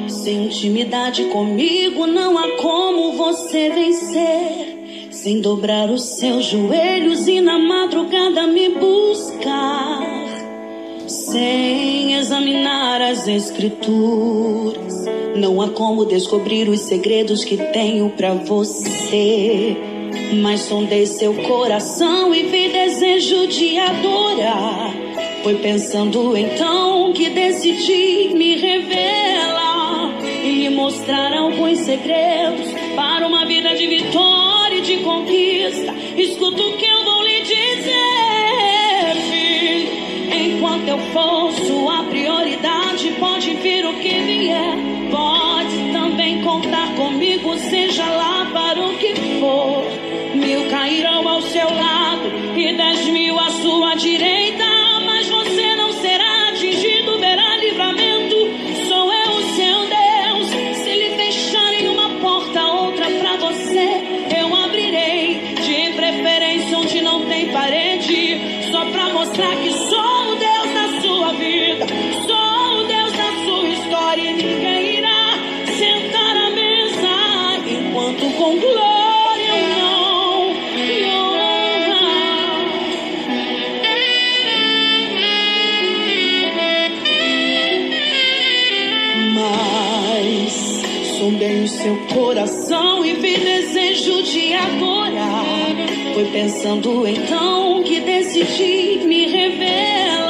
Sem intimidade comigo não há como você vencer, sem dobrar os seus joelhos e na madrugada me buscar, sem examinar as escrituras. Não há como descobrir os segredos que tenho pra você, mas sondei seu coração e vi desejo de adorar. Foi pensando então que decidi me revelar e lhe mostrar alguns segredos para uma vida de vitória e de conquista. Escuta o que eu vou lhe dizer, filho. Enquanto eu for sua prioridade, pode vir o que vier. Pode também contar comigo, seja lá para o que for. 1000 cairão ao seu lado e 10.000 à sua direita, mas você não será atingido, verá livramento. Sou eu o seu Deus. Se lhe fecharem uma porta, outra pra você eu abrirei, de preferência onde não tem parede, só pra mostrar que sou o Deus da sua vida, sou o Deus da sua história, e ninguém irá sentar à mesa enquanto com glória eu não me honrar. Mas sondei o seu coração e vi desejo de adorar. Foi pensando então que decidi me revelar